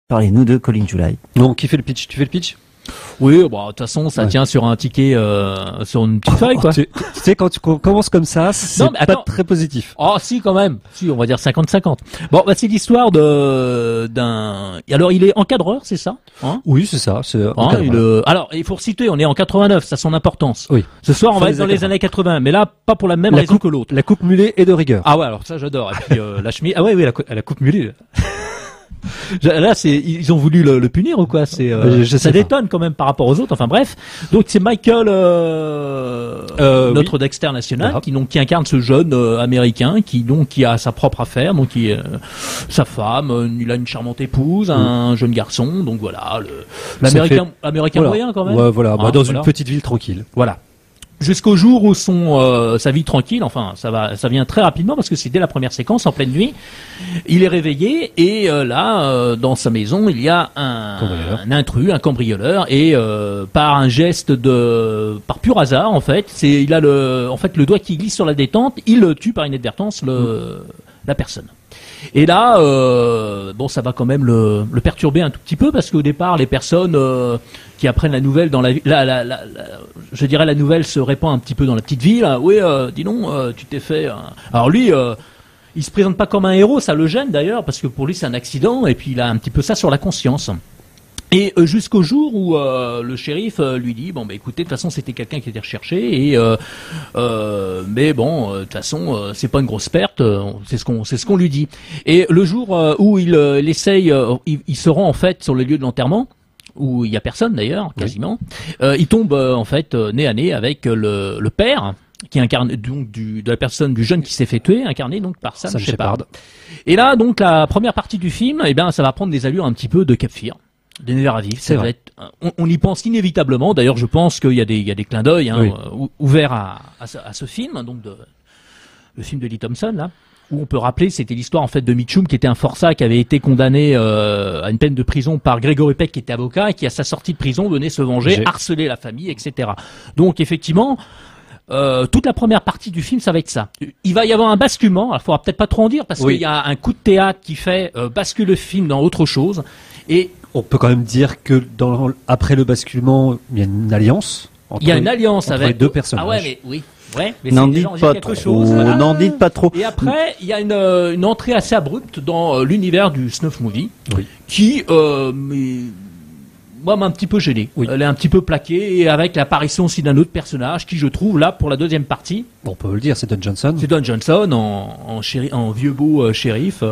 Parlez-nous de Calling July. Donc, qui fait le pitch? Tu fais le pitch? Oui, bon, de toute façon, ça tient sur un ticket, sur une petite feuille, quoi. Tu sais, quand tu commences comme ça, c'est pas très positif. Oh, si, quand même. Si, on va dire 50-50. Bon, bah, c'est l'histoire alors, il est encadreur, c'est ça? Hein? Oui, c'est ça. Alors, il faut resituer, on est en 89, ça a son importance. Oui. Ce soir, on va être dans les années 80, mais là, pas pour la même raison que l'autre. La coupe mulet est de rigueur. Ah ouais, alors ça, j'adore. Et puis, la chemise, ah ouais, oui, la coupe mulet. Là, ils ont voulu le punir ou quoi? Ça détonne quand même par rapport aux autres. Enfin bref, donc c'est Michael, notre Dexter national, qui incarne ce jeune américain qui a sa propre affaire, donc sa femme, il a une charmante épouse, un jeune garçon, donc voilà, l'américain moyen quand même. Ouais, voilà, dans une petite ville tranquille. Voilà. Jusqu'au jour où sa vie tranquille, enfin ça vient très rapidement parce que c'est dès la première séquence en pleine nuit. Il est réveillé et là dans sa maison il y a un intrus, un cambrioleur et par un geste par pur hasard en fait, il a le doigt qui glisse sur la détente, il tue par inadvertance la personne. Et là, ça va quand même le perturber un tout petit peu parce qu'au départ, les personnes qui apprennent la nouvelle je dirais la nouvelle se répand un petit peu dans la petite ville. Oui, dis donc, tu t'es fait. Alors lui, il se présente pas comme un héros, ça le gêne d'ailleurs parce que pour lui c'est un accident et puis il a un petit peu ça sur la conscience. Et jusqu'au jour où le shérif lui dit écoutez, de toute façon c'était quelqu'un qui était recherché et mais bon de toute façon c'est pas une grosse perte, c'est ce qu'on lui dit. Et le jour où il essaye, il se rend en fait sur le lieu de l'enterrement où il y a personne d'ailleurs quasiment. Il tombe en fait nez à nez avec le père qui incarne donc de la personne du jeune qui s'est fait tuer, incarné donc par Sam Shepard. Et là donc la première partie du film, ça va prendre des allures un petit peu de Cape Fear. Des Nevers à vivre, on y pense inévitablement. D'ailleurs, je pense qu'il y a des clins d'œil ouverts à ce film, donc le film de Lee Thompson là, où on peut rappeler, c'était l'histoire en fait de Mitchum qui était un forçat qui avait été condamné à une peine de prison par Gregory Peck qui était avocat et qui à sa sortie de prison venait se venger, harceler la famille, etc. Donc effectivement. Toute la première partie du film, ça va être ça. Il va y avoir un basculement. Alors, il faudra peut-être pas trop en dire parce qu'il y a un coup de théâtre qui fait basculer le film dans autre chose. Et on peut quand même dire que après le basculement, il y a une alliance. Il y a une alliance entre avec les deux personnages. Ah ouais, mais oui. Ouais, mais n'en dites pas trop. N'en dites pas trop. Et après, il y a une entrée assez abrupte dans l'univers du snuff movie, qui m'a un petit peu gêné. Elle est un petit peu plaquée et avec l'apparition aussi d'un autre personnage qui, je trouve, là pour la deuxième partie. On peut le dire, c'est Don Johnson. C'est Don Johnson en vieux beau shérif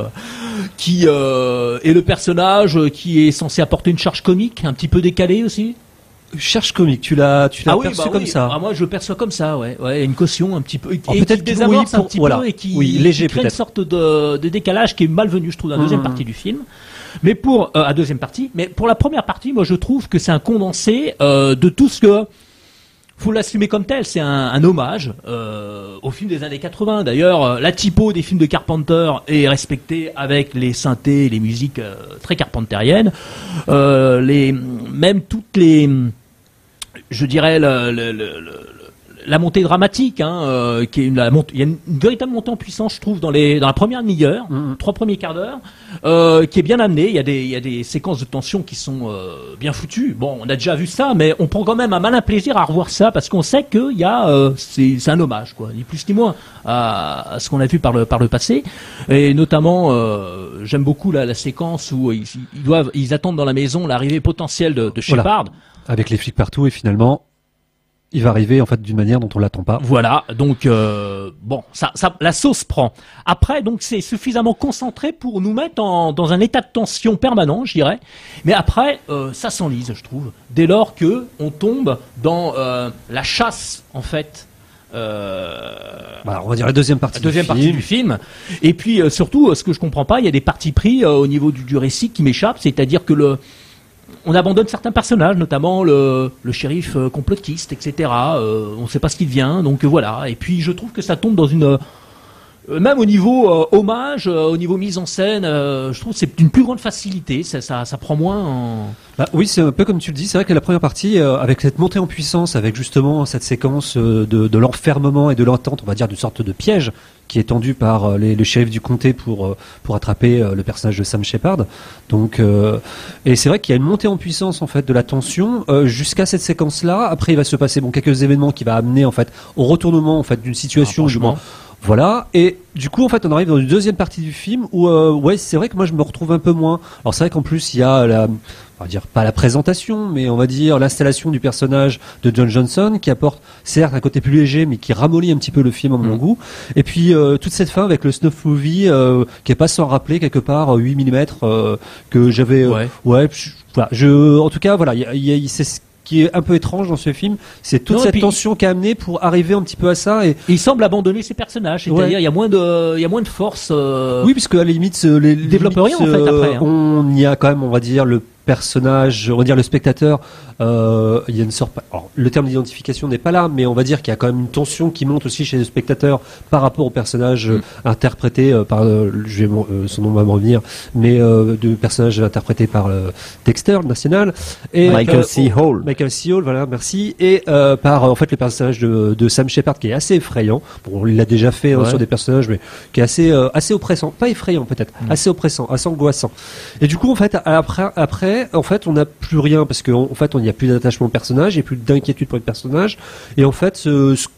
qui est le personnage qui est censé apporter une charge comique, un petit peu décalée aussi. Charge comique, tu l'as perçu comme ça. Moi je le perçois comme ça, ouais, une caution un petit peu et peut-être qui désamorce un petit peu et qui léger crée une sorte de décalage qui est malvenu, je trouve, dans la deuxième partie du film. Mais pour la première partie, moi je trouve que c'est un condensé de tout ce que faut l'assumer comme tel. C'est un hommage au film des années 80. D'ailleurs, la typo des films de Carpenter est respectée avec les synthés, les musiques très carpenteriennes, même toutes les, je dirais la montée dramatique, qui est il y a une véritable montée en puissance, je trouve, dans la première demi-heure, 3 premiers quarts d'heure, qui est bien amenée. Il y a des séquences de tension qui sont bien foutues. Bon, on a déjà vu ça, mais on prend quand même un malin plaisir à revoir ça parce qu'on sait qu'il y a, c'est un hommage, quoi, ni plus ni moins à ce qu'on a vu par le passé. Et notamment, j'aime beaucoup la séquence où ils attendent dans la maison l'arrivée potentielle de Shepard. Avec les flics partout et finalement. Il va arriver en fait d'une manière dont on l'attend pas. Voilà, donc la sauce prend. Après, donc c'est suffisamment concentré pour nous mettre dans un état de tension permanent, je dirais. Mais après, ça s'enlise, je trouve. Dès lors que on tombe dans la chasse, en fait. On va dire la deuxième partie du film. Et puis surtout, ce que je comprends pas, il y a des partis pris au niveau du récit qui m'échappent, c'est-à-dire que on abandonne certains personnages, notamment le shérif complotiste, etc. On ne sait pas ce qu'il devient, donc voilà. Et puis je trouve que ça tombe dans une... même au niveau hommage, au niveau mise en scène, je trouve que c'est d'une plus grande facilité. Ça prend moins en... oui, c'est un peu comme tu le dis. C'est vrai que la première partie, avec cette montée en puissance, avec justement cette séquence de l'enfermement et de l'attente, on va dire d'une sorte de piège qui est tendu par le shérif du comté pour attraper le personnage de Sam Shepard. Donc et c'est vrai qu'il y a une montée en puissance en fait de la tension jusqu'à cette séquence-là. Après, il va se passer quelques événements qui va amener en fait au retournement en fait d'une situation. Voilà, et du coup en fait on arrive dans une deuxième partie du film où ouais, c'est vrai que moi je me retrouve un peu moins. Alors c'est vrai qu'en plus il y a on va dire pas la présentation, mais on va dire l'installation du personnage de John Johnson qui apporte certes un côté plus léger mais qui ramollit un petit peu le film à mon goût. Et puis toute cette fin avec le snuff movie qui est pas sans rappeler quelque part 8 mm que j'avais voilà, en tout cas voilà, c'est ce qui est un peu étrange dans ce film, c'est toute cette tension qu'a amené pour arriver un petit peu à ça. Et il semble abandonner ses personnages, c'est-à-dire il y a moins de force. Oui, puisque à la limite, développe rien en fait après. On y a quand même, on va dire le personnage, on va dire le spectateur, il y a une sorte, alors, le terme d'identification n'est pas là, mais on va dire qu'il y a quand même une tension qui monte aussi chez le spectateur par rapport au personnage interprété par, son nom va me revenir, mais du personnage interprété par Dexter National et Michael C. Hall. Michael C. Hall, voilà, merci, et par en fait le personnage de Sam Shepard qui est assez effrayant. Bon, il l'a déjà fait sur des personnages, mais qui est assez oppressant, pas effrayant peut-être, assez oppressant, assez angoissant. Et du coup en fait après en fait on n'a plus rien parce qu'en fait il n'y a plus d'attachement au personnage, il n'y a plus d'inquiétude pour les personnages, et en fait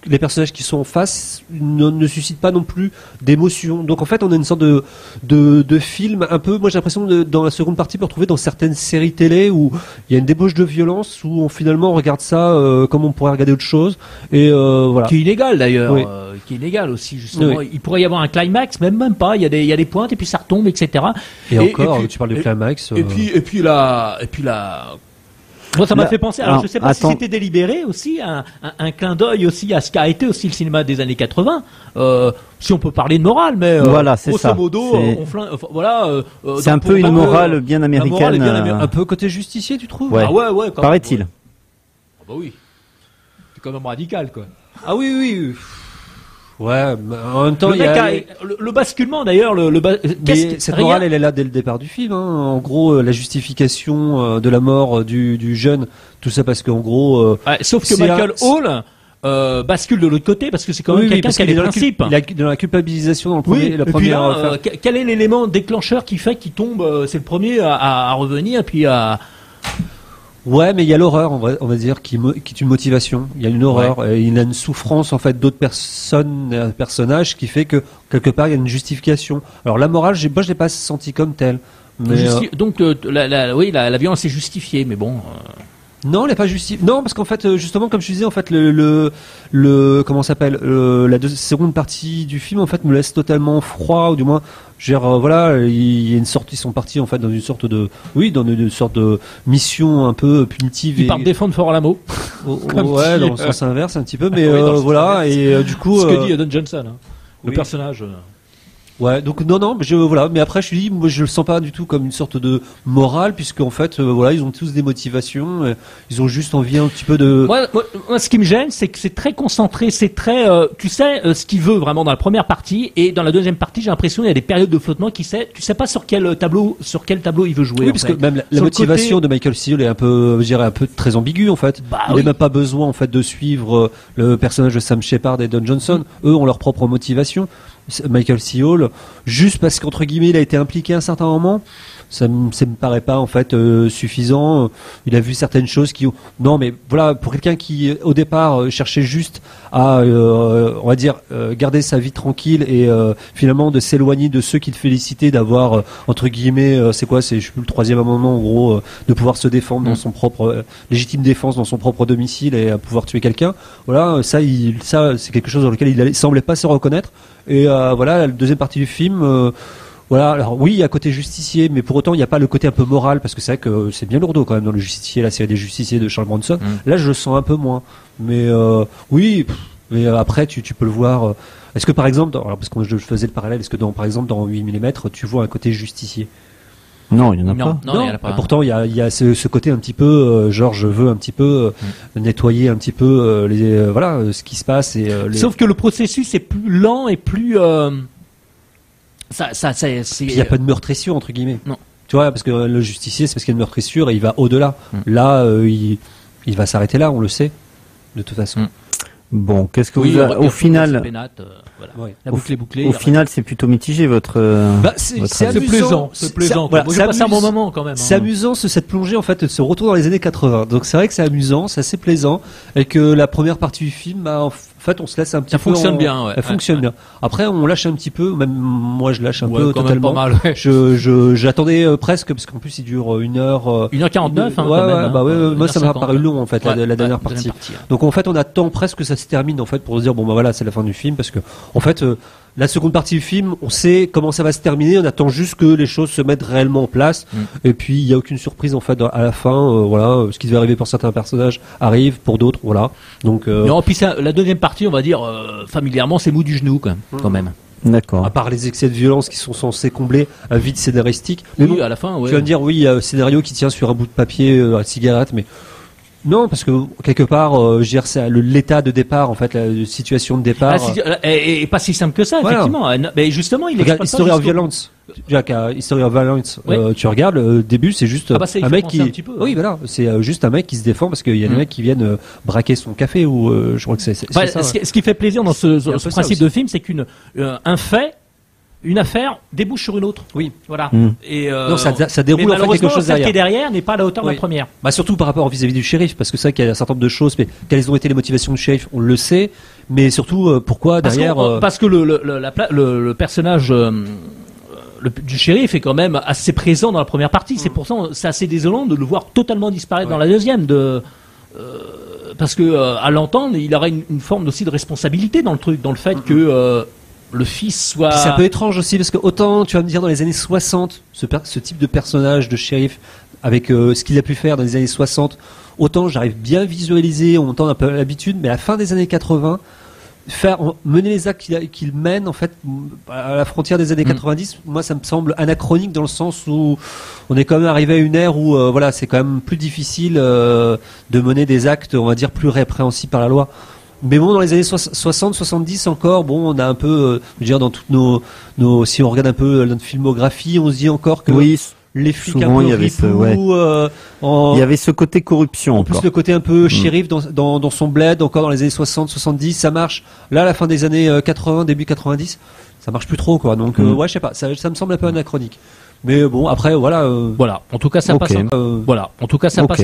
les personnages qui sont en face ne suscitent pas non plus d'émotion. Donc en fait on a une sorte de film un peu, moi j'ai l'impression dans la seconde partie, peut retrouver dans certaines séries télé où il y a une débauche de violence, où finalement on regarde ça comme on pourrait regarder autre chose, et voilà. Qui est illégal d'ailleurs, qui est illégal aussi justement. Oui. Il pourrait y avoir un climax, même pas, il y a des pointes et puis ça retombe, etc. Et encore, tu parles de climax. Et puis là. Moi, ça m'a fait penser. Alors, je sais pas si c'était délibéré aussi, un clin d'œil aussi à ce qu'a été aussi le cinéma des années 80. Si on peut parler de morale, mais voilà, c'est grosso modo, c'est un peu une morale bien américaine, un peu côté justicier, tu trouves? Ouais, paraît-il. Ah bah oui, c'est quand même radical, quoi. Ah oui. Ouais, en même temps, le basculement d'ailleurs, cette morale, elle est là dès le départ du film. En gros, la justification de la mort du jeune, tout ça parce qu'en gros. Sauf que Michael Hall bascule de l'autre côté parce que c'est quand même quelqu'un qui a des principes. Il est dans la culpabilisation dans la première. Quel est l'élément déclencheur qui fait qu'il tombe? C'est le premier à revenir, puis à. Ouais, mais il y a l'horreur, on va dire, qui est une motivation. Il y a une horreur, et il a une souffrance en fait d'autres personnages qui fait que quelque part il y a une justification. Alors la morale, je l'ai pas senti comme telle. Mais donc la violence est justifiée, mais bon. Non, elle n'est pas justifiée. Non, parce qu'en fait, justement, comme je disais, en fait, comment s'appelle, la seconde partie du film, en fait, me laisse totalement froid, ou du moins, voilà, il y a une sorte, ils sont partis en fait dans une sorte de mission un peu punitive. Ils partent défendre Fort Alamo. Ouais, dans le sens inverse un petit peu, mais voilà, et du coup. Ce que dit Don Johnson, le personnage. Ouais, donc non, voilà, mais après moi je le sens pas du tout comme une sorte de morale, puisque en fait voilà, ils ont tous des motivations, ils ont juste envie un petit peu de. Moi, ce qui me gêne, c'est que c'est très concentré, c'est très, tu sais, ce qu'il veut vraiment dans la première partie, et dans la deuxième partie, j'ai l'impression il y a des périodes de flottement tu sais pas sur quel tableau il veut jouer. Oui, parce que même la motivation de Michael C. Hall est un peu, je dirais, un peu très ambiguë en fait. Il n'a même pas besoin en fait de suivre le personnage de Sam Shepard et Don Johnson. Eux ont leur propre motivation. Michael C. Hall, juste parce qu'entre guillemets il a été impliqué à un certain moment, ça me paraît pas en fait suffisant. Il a vu certaines choses non, mais voilà, pour quelqu'un qui au départ cherchait juste à on va dire garder sa vie tranquille et finalement de s'éloigner de ceux qui le félicitaient d'avoir entre guillemets je sais plus, le troisième amendement en gros, de pouvoir se défendre dans son propre légitime défense dans son propre domicile et à pouvoir tuer quelqu'un. Voilà, ça c'est quelque chose dans lequel il semblait pas se reconnaître. Et voilà, la deuxième partie du film, voilà. Alors oui, il y a côté justicier, mais pour autant il n'y a pas le côté un peu moral, parce que c'est vrai que c'est bien lourdeau quand même dans le justicier, la série des justiciers de Charles Bronson. Là, je le sens un peu moins. Mais oui, mais après tu peux le voir. Est-ce que par exemple, parce que je faisais le parallèle, est-ce que par exemple dans 8 mm, tu vois un côté justicier? Non, il n'y en a pas. Non, il y en a pas. Pourtant, il y a ce côté un petit peu, genre, je veux un petit peu nettoyer un petit peu voilà, ce qui se passe. Sauf que le processus est plus lent et plus. Il n'y a pas de meurtrissure entre guillemets. Non. Tu vois, parce que le justicier, c'est parce qu'il y a une meurtrissure et il va au-delà. Là, il va s'arrêter là, on le sait, de toute façon. Bon, qu'est-ce que vous au final voilà. La boucle est bouclée. Au final, c'est plutôt mitigé votre. C'est plaisant. C'est plaisant. Voilà, j'ai passé un bon moment quand même. C'est amusant cette plongée en fait, de ce retour dans les années 80. Donc c'est vrai que c'est amusant, c'est assez plaisant, et que la première partie du film, en fait, on se laisse un petit peu. Ça fonctionne bien. Ouais. Elle fonctionne bien. Après, on lâche un petit peu. Même moi, je lâche un peu quand totalement. Même pas mal, j'attendais presque parce qu'en plus il dure 1h. 1h49. Moi ça m'a paru long en fait la dernière partie. Donc en fait, on attend presque que ça se termine en fait pour se dire bon bah voilà, c'est la fin du film, parce que en fait la seconde partie du film, on sait comment ça va se terminer, on attend juste que les choses se mettent réellement en place, et puis il y a aucune surprise en fait à la fin, voilà, ce qui devait arriver pour certains personnages arrive pour d'autres, voilà. Donc non, puis la deuxième partie, on va dire familièrement, c'est mou du genou quand même. D'accord. À part les excès de violence qui sont censés combler un vide scénaristique. Mais oui, bon, à la fin, ouais. Tu vas me dire oui, il y a un scénario qui tient sur un bout de papier, à cigarette, mais non, parce que quelque part, je veux dire, c'est l'état de départ, en fait, la situation de départ. Et pas si simple que ça, voilà. Effectivement. Mais justement, il regarde History of Violence. Jack, History of Violence, tu regardes, le début, c'est juste un mec qui. Oui, voilà, c'est juste un mec qui se défend parce qu'il y a des mecs qui viennent braquer son café, ou je crois que c'est ça. Ce qui fait plaisir dans ce principe de film, c'est une affaire débouche sur une autre. Oui, voilà. Et non, ça déroule en fait quelque chose derrière. Celle qui est derrière n'est pas à la hauteur de la première. Bah surtout par rapport vis-à-vis du shérif, parce que c'est vrai qu'il y a un certain nombre de choses, mais quelles ont été les motivations du shérif, on le sait, mais surtout pourquoi derrière. Parce que le personnage du shérif est quand même assez présent dans la première partie. C'est pour ça c'est assez désolant de le voir totalement disparaître dans la deuxième. Parce que à l'entendre, il aurait une forme aussi de responsabilité dans le truc, dans le fait que le fils soit. C'est un peu étrange aussi, parce que autant tu vas me dire dans les années 60, ce type de personnage de shérif, avec ce qu'il a pu faire dans les années 60, autant j'arrive bien à visualiser, on entend un peu l'habitude, mais à la fin des années 80, mener les actes qu'il mène en fait à la frontière des années 90, moi ça me semble anachronique, dans le sens où on est quand même arrivé à une ère où voilà, c'est quand même plus difficile de mener des actes, on va dire, plus répréhensibles par la loi. Mais bon, dans les années 60, 70 encore, bon, on a un peu, je veux dire, dans toutes nos, si on regarde un peu notre filmographie, on se dit encore que les flics souvent, un peu il y avait il y avait ce côté corruption. En plus, le côté un peu shérif dans son bled, encore dans les années 60, 70, ça marche. Là, à la fin des années 80, début 90, ça marche plus trop, quoi. Donc, ouais, je sais pas, ça me semble un peu anachronique. Mais bon, après, voilà. Voilà. En tout cas, ça passe. Voilà. En tout cas, ça passe.